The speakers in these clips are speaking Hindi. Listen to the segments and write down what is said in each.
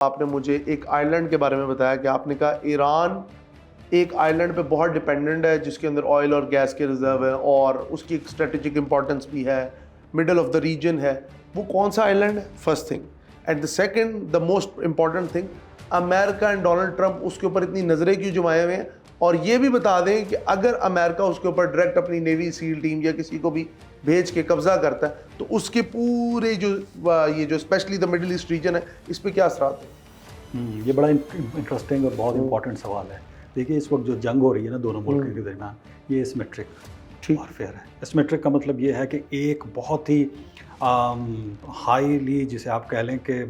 आपने मुझे एक आइलैंड के बारे में बताया कि आपने कहा ईरान एक आइलैंड पे बहुत डिपेंडेंट है जिसके अंदर ऑयल और गैस के रिजर्व है और उसकी एक स्ट्रेटेजिक इंपॉर्टेंस भी है, मिडल ऑफ द रीजन है। वो कौन सा आइलैंड है? First thing. And the second, the most important thing, America and Donald Trump उसके ऊपर इतनी नज़रें क्यों जमाए हुए हैं? और ये भी बता दें कि अगर अमेरिका उसके ऊपर डायरेक्ट अपनी नेवी सील टीम या किसी को भी भेज के कब्जा करता है तो उसके पूरे जो ये जो specially the middle east region है, इस पर क्या असरात है? ये बड़ा इंटरेस्टिंग और बहुत इंपॉर्टेंट सवाल है। देखिए, इस वक्त जो जंग हो रही है ना दोनों मुल्कों के दरमियान, ये एसिमेट्रिक वॉरफेयर है। एसिमेट्रिक का मतलब ये है कि एक बहुत ही हाईली, जिसे आप कह लें कि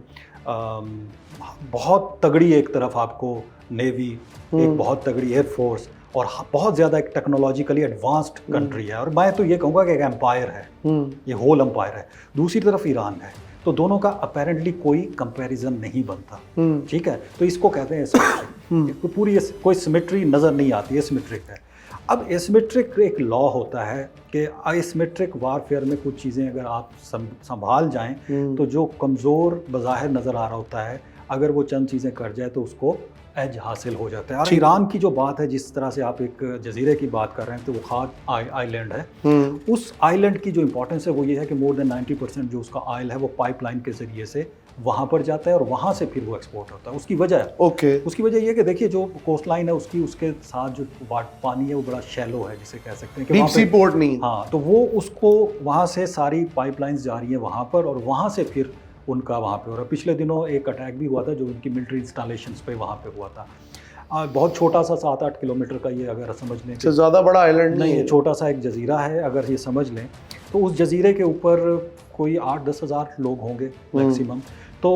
बहुत तगड़ी एक तरफ आपको नेवी, एक बहुत तगड़ी एयरफोर्स और बहुत ज़्यादा एक टेक्नोलॉजिकली एडवांस्ड कंट्री है, और मैं तो ये कहूँगा कि एक एम्पायर है, ये होल एम्पायर है। दूसरी तरफ ईरान है, तो दोनों का अपेरेंटली कोई कंपैरिजन नहीं बनता। ठीक है, तो इसको कहते हैं एसिमेट्रिक। तो पूरी कोई सिमेट्री नज़र नहीं आती, एसिमेट्रिक है। अब एसिमेट्रिक एक लॉ होता है कि एसिमेट्रिक वारफेयर में कुछ चीज़ें अगर आप संभाल जाएं तो जो कमज़ोर बज़ाहिर नज़र आ रहा होता है, अगर वो चंद चीज़ें कर जाए तो उसको एज हासिल हो जाता है। और ईरान की जो बात है, जिस तरह से आप एक जजीरे की बात कर रहे हैं, तो वो खाक आइलैंड है। उस आइलैंड की जो इंपॉर्टेंस है वो ये है कि मोर देन 90% जो उसका ऑयल है वो पाइपलाइन के ज़रिए से वहाँ पर जाता है और वहाँ से फिर वो एक्सपोर्ट होता है। उसकी वजह उसकी वजह ये कि देखिए, जो कोस्ट लाइन है उसके साथ जो पानी है वो बड़ा शैलो है, जिसे कह सकते हैं कि डीप सी पोर्ट नहीं। हाँ, तो वो उसको वहाँ से सारी पाइपलाइंस जा रही हैं वहाँ पर, और वहाँ से फिर उनका वहाँ पे हो रहा है। पिछले दिनों एक अटैक भी हुआ था जो उनकी मिलिट्री इंस्टॉलेशंस पे वहाँ पे हुआ था। बहुत छोटा सा 7-8 किलोमीटर का ये, अगर समझ लें, ज़्यादा बड़ा आइलैंड नहीं है, छोटा सा एक जजीरा है। अगर ये समझ लें तो उस जजीरे के ऊपर कोई 8-10 हज़ार लोग होंगे मैक्सिमम। तो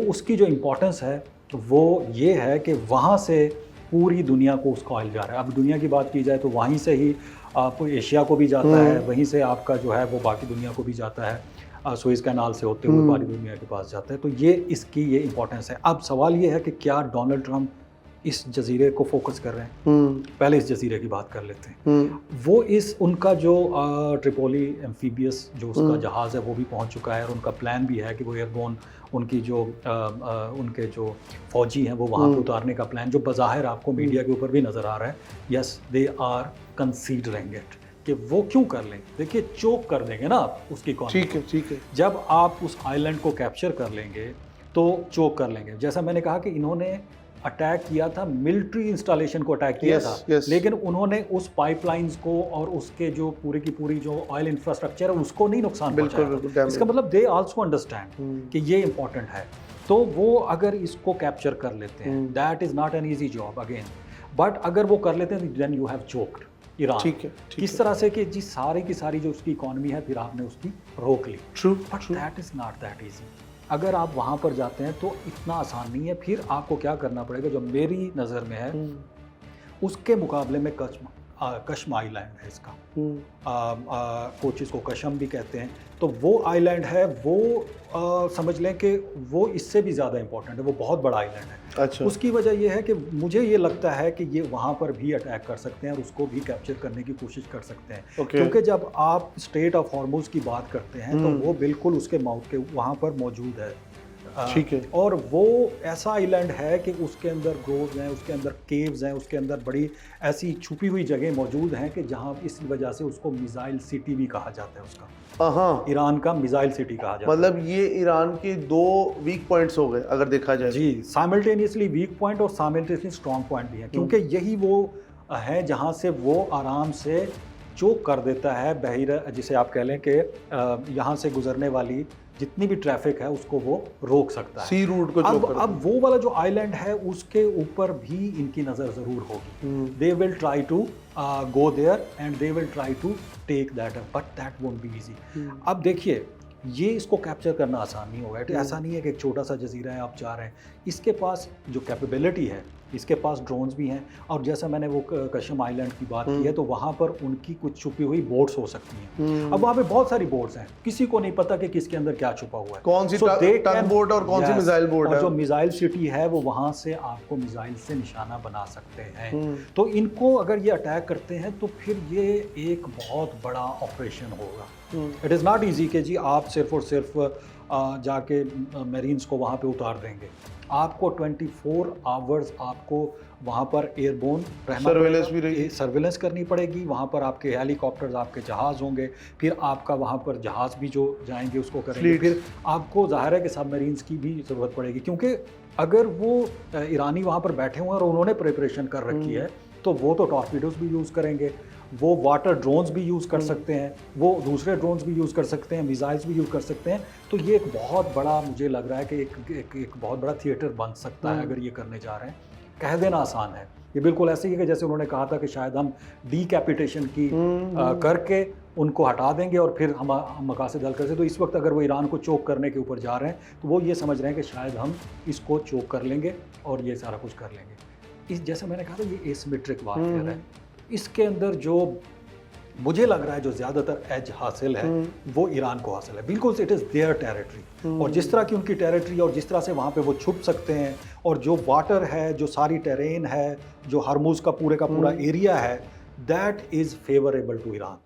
उसकी जो इम्पोर्टेंस है वो ये है कि वहाँ से पूरी दुनिया को उसका ऑयल जा रहा है। अब दुनिया की बात की जाए तो वहीं से ही आपको एशिया को भी जाता है, वहीं से आपका जो है वो बाकी दुनिया को भी जाता है, सुएज़ कैनाल से होते हुए बाकी दुनिया के पास जाता है। तो ये इसकी ये इंपॉर्टेंस है। अब सवाल ये है कि क्या डोनाल्ड ट्रंप इस जजीरे को फोकस कर रहे हैं? पहले इस जजीरे की बात कर लेते हैं। वो उनका जो ट्रिपोली एम्फीबियस जो उसका जहाज़ है वो भी पहुंच चुका है, और उनका प्लान भी है कि वो एयरबोर्न उनकी जो उनके जो फौजी हैं वो वहाँ पे उतारने का प्लान, जो बज़ाहिर आपको मीडिया के ऊपर भी नज़र आ रहा है। Yes, they are considering it कि वो क्यों कर लें। देखिए, चोक कर देंगे ना आप उसकी इकॉनमी को। ठीक है। जब आप उस आइलैंड को कैप्चर कर लेंगे तो चोक कर लेंगे। जैसा मैंने कहा कि इन्होंने अटैक किया था, मिलिट्री इंस्टॉलेशन को अटैक किया था, लेकिन उन्होंने उस पाइपलाइंस को और उसके जो पूरी की पूरी जो ऑयल इंफ्रास्ट्रक्चर है उसको नहीं नुकसान पहुंचाया। इसका मतलब दे आल्सो अंडरस्टैंड कि ये इंपॉर्टेंट है। तो वो अगर इसको कैप्चर कर लेते हैं, that is not an easy job again, but अगर वो कर लेते हैं then you have choked Iran. ठीक है। किस तरह से कि जी सारी की सारी जो उसकी इकॉनमी है फिर आपने उसकी रोक ली। True, but that is not that easy. अगर आप वहाँ पर जाते हैं तो इतना आसान नहीं है। फिर आपको क्या करना पड़ेगा, जो मेरी नज़र में है उसके मुकाबले में कश्म आइलैंड है इसका। कुछ इसको कशम भी कहते हैं। तो वो आइलैंड है, वो समझ लें कि वो इससे भी ज़्यादा इंपॉर्टेंट है, वो बहुत बड़ा आइलैंड है। अच्छा। उसकी वजह ये है कि मुझे ये लगता है कि ये वहाँ पर भी अटैक कर सकते हैं और उसको भी कैप्चर करने की कोशिश कर सकते हैं। क्योंकि जब आप स्ट्रेट ऑफ हॉर्मुज़ की बात करते हैं तो वो बिल्कुल उसके माउथ के वहाँ पर मौजूद है। ठीक है। और वो ऐसा आइलैंड है कि उसके अंदर ग्रोव्स हैं, उसके अंदर केव्स हैं, उसके अंदर बड़ी ऐसी छुपी हुई जगह मौजूद हैं कि जहाँ इस वजह से उसको मिसाइल सिटी भी कहा जाता है उसका। हाँ, ईरान का मिसाइल सिटी कहा जाता है। मतलब ये ईरान के 2 वीक पॉइंट्स हो गए अगर देखा जाए। जी, साइमल्टेनियसली वीक पॉइंट और साइमल्टेनियसली स्ट्रॉन्ग पॉइंट भी है, क्योंकि यही वो है जहाँ से वो आराम से चोक कर देता है बहिरा, जिसे आप कह लें कि यहाँ से गुजरने वाली जितनी भी ट्रैफिक है उसको वो रोक सकता है, सी रूट को। अब वो वाला जो आइलैंड है उसके ऊपर भी इनकी नज़र ज़रूर होगी। They will try to go there and they will try to take that, but that won't be easy. अब देखिए, ये इसको कैप्चर करना आसान नहीं होगा। ऐसा नहीं है कि एक छोटा सा जजीरा है, आप जा रहे हैं। इसके पास जो कैपेबिलिटी है, इसके पास ड्रोन्स भी हैं, और जैसा मैंने वो कशम आइलैंड की बात की है तो वहाँ पर उनकी कुछ छुपी हुई बोट्स हो सकती हैं। अब वहाँ पे बहुत सारी बोट्स हैं, किसी को नहीं पता कि किसके अंदर क्या छुपा हुआ है, कौन सी टग बोट और कौन सी मिसाइल बोट है। जो मिसाइल सिटी है वो वहाँ से आपको मिसाइल से निशाना बना सकते हैं। तो इनको अगर ये अटैक करते हैं तो फिर ये एक बहुत बड़ा ऑपरेशन होगा। इट इज़ नॉट ईजी कि जी आप सिर्फ और सिर्फ जाके मेरीन्स को वहाँ पे उतार देंगे। आपको 24 आवर्स आपको वहाँ पर एयरबोर्न रहना Surveillance पड़ेगा, भी रहेगी। सर्वेलेंस करनी पड़ेगी। वहाँ पर आपके हेलीकॉप्टर्स, आपके जहाज़ होंगे, फिर आपका वहाँ पर जहाज़ भी जो जाएंगे उसको करेंगे। Fleets। फिर आपको ज़ाहिर है कि सबमरीन्स की भी ज़रूरत पड़ेगी, क्योंकि अगर वो ईरानी वहाँ पर बैठे हुए हैं और उन्होंने प्रिपरेशन कर रखी है, तो वो तो टॉर्पीडोज भी यूज़ करेंगे, वो वाटर ड्रोन्स भी यूज़ कर सकते हैं, वो दूसरे ड्रोन्स भी यूज़ कर सकते हैं, मिसाइल्स भी यूज़ कर सकते हैं। तो ये एक बहुत बड़ा, मुझे लग रहा है कि एक बहुत बड़ा थिएटर बन सकता है अगर ये करने जा रहे हैं। कह देना आसान है, ये बिल्कुल ऐसे ही है कि जैसे उन्होंने कहा था कि शायद हम डीकैपिटेशन की करके उनको हटा देंगे और फिर हम मकासद हल कर। तो इस वक्त अगर वो ईरान को चोक करने के ऊपर जा रहे हैं, तो वो ये समझ रहे हैं कि शायद हम इसको चोक कर लेंगे और ये सारा कुछ कर लेंगे। इस जैसे मैंने कहा था, ये एसिमेट्रिक वारफेयर है। इसके अंदर जो मुझे लग रहा है जो ज़्यादातर एज हासिल है वो ईरान को हासिल है। बिल्कुल इट इज़ देयर टेरिटरी, और जिस तरह की उनकी टेरिटरी और जिस तरह से वहाँ पे वो छुप सकते हैं, और जो वाटर है, जो सारी टेरेन है, जो हरमुज़ का पूरा एरिया है, that is favourable to Iran.